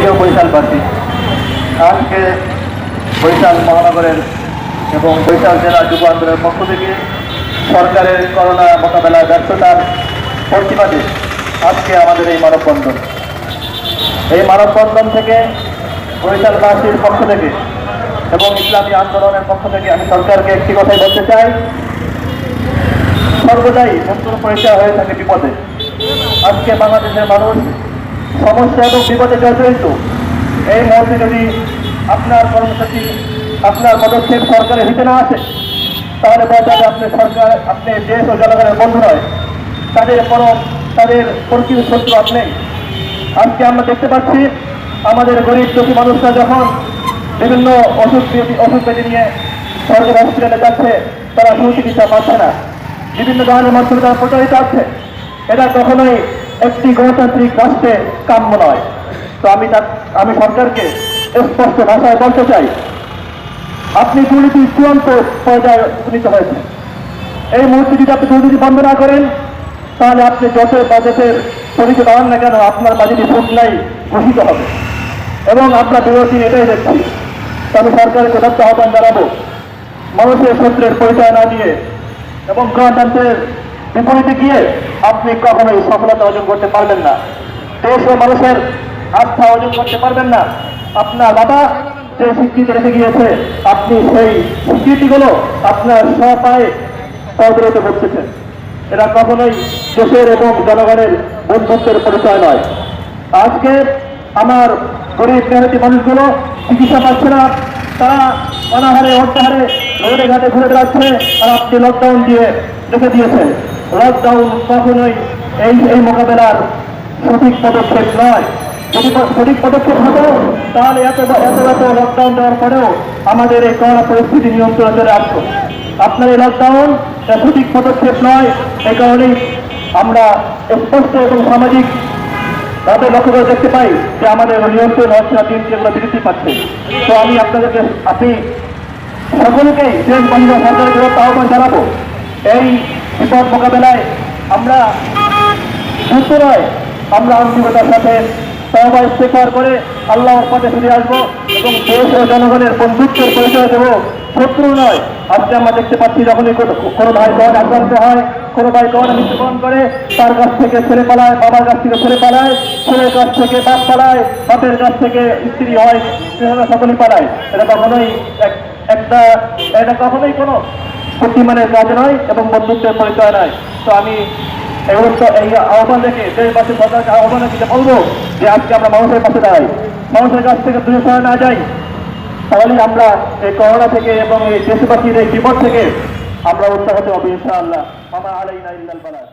প্রিয় বরিশালবাসী, আজকে বরিশাল মহানগরের এবং বরিশাল জেলা যুব আন্দোলনের পক্ষ থেকে সরকারের করোনা মোকাবেলায় ব্যর্থতার প্রতিবাদে আজকে আমাদের এই মানববন্ধন। এই মানববন্ধন থেকে বরিশালবাসীর পক্ষ থেকে এবং ইসলামী আন্দোলনের পক্ষ থেকে আমি সরকারকে একটি কথাই বলতে চাই, সর্বদাই নতুন পরিচয় হয়ে থাকে বিপদে। আজকে বাংলাদেশের মানুষ সমস্যা এবং বিপদে জর্জরিত। এই মুহূর্তে যদি আপনার কর্মসূচি, আপনার পদক্ষেপ সরকারের হিতে না আসে, তাহলে বোঝা যাবে আপনি সরকার, আপনি দেশ ও জনগণের বন্ধু নয়, তাদের প্রকৃত শত্রু আপনি। আজকে আমরা দেখতে পাচ্ছি আমাদের গরিব দুঃখী মানুষরা যখন বিভিন্ন অসুখ ব্যাধি নিয়ে সরকারি হসপিটালে যাচ্ছে, তারা সুচিকিৎসা পাচ্ছে না, বিভিন্ন ধরনের মাধ্যমে তারা প্রচারিত আছে। এটা কখনোই একটি গণতান্ত্রিক রাষ্ট্রে কাম্য নয়। তো আমি সরকারকে স্পষ্ট ভাষায় বলতে চাই, আপনি দুর্নীতি চূড়ান্ত পর্যায়ে উপনীত হয়েছেন। এই মুহূর্তে যদি আপনি দুর্নীতি বন্ধ না করেন, তাহলে আপনি যত বাজেটের পরিচয় পান না কেন, আপনার বাজেটে ফুটলাই ঘোষিত হবে এবং আমরা বিরোধী এটাই দেখছি। আমি সরকারের যথার্থ আহ্বান জানাবো, মানুষের ক্ষেত্রের পরিচয় না দিয়ে এবং গণতন্ত্রের বিপরীতে গিয়ে আপনি কখনোই সফলতা অর্জন করতে পারবেন না, দেশ ও মানুষের আস্থা অর্জন করতে পারবেন না। আপনার বাবা যে স্বীকৃতি রেখে গিয়েছে, আপনি সেই স্বীকৃতিগুলো আপনার স্বপায়ে পদরত করতেছেন। এরা কখনোই দেশের এবং জনগণের বন্ধুত্বের পরিচয় নয়। আজকে আমার গরিব মেহনতি মানুষগুলো চিকিৎসা পাচ্ছে না, তারা অনাহারে অর্থাহারে রোডে ঘাটে ঘুরে বেড়াচ্ছে, আর আপনি লকডাউন দিয়ে রেখে দিয়েছেন। লকডাউন কখনোই এই মোকাবেলার সঠিক পদক্ষেপ নয়। যদি সঠিক পদক্ষেপ হতো, তাহলে এত লকডাউন দেওয়ার পরেও আমাদের এই করোনা পরিস্থিতি নিয়ন্ত্রণে চলে আসতো। আপনার এই লকডাউন সঠিক পদক্ষেপ নয়। এই কারণেই আমরা স্পষ্ট এবং সামাজিক ভাবে লক্ষ্য করে দেখতে পাই যে আমাদের নিয়ন্ত্রণ হচ্ছে না, দিন যেগুলো বৃদ্ধি পাচ্ছে। তো আমি আপনি সকলকেই দেশ বন্ধ সরকারের বিরুদ্ধে আহ্বান জানাবো, এই বিপদ মোকাবেলায় আমরা দ্রুত নয়, আমরা আন্তরিকতার সাথে সবাই স্বীকার করে আল্লাহর পথে ফিরে আসবো এবং দেশ ও জনগণের বন্ধুত্বের পরিচয় দেবো, শত্রু নয়। আজকে আমরা দেখতে পাচ্ছি, যখনই কোনো ভাই বোন আক্রান্ত হয়, কোনো ভাই বোন মৃত্যুবরণ করে, তার কাছ থেকে ছেলে পালায়, বাবার কাছ থেকে ছেলে পালায়, ছেলের কাছ থেকে বাপ পালায়, বাপের কাছ থেকে স্ত্রী হয়, সকলেই পালায়। এটা কখনোই কোনো বুদ্ধিমানের কাজ নয় এবং বন্ধুত্বের পরিচয় নয়। তো আমি এই আহ্বান দেখে দেশবাসী সরকারকে আহ্বান দিতে বলবো যে আজকে আমরা মানুষের পাশে দাঁড়াই, মানুষের কাছ থেকে দূরে সরে না যাই, তাহলে আমরা এই করোনা থেকে এবং এই দেশবাসীর এই বিপদ থেকে আমরা উদ্ধার হতে হবে ইনশাআল্লাহ। ওয়া মা আলাইনা ইল্লাল বালাগ।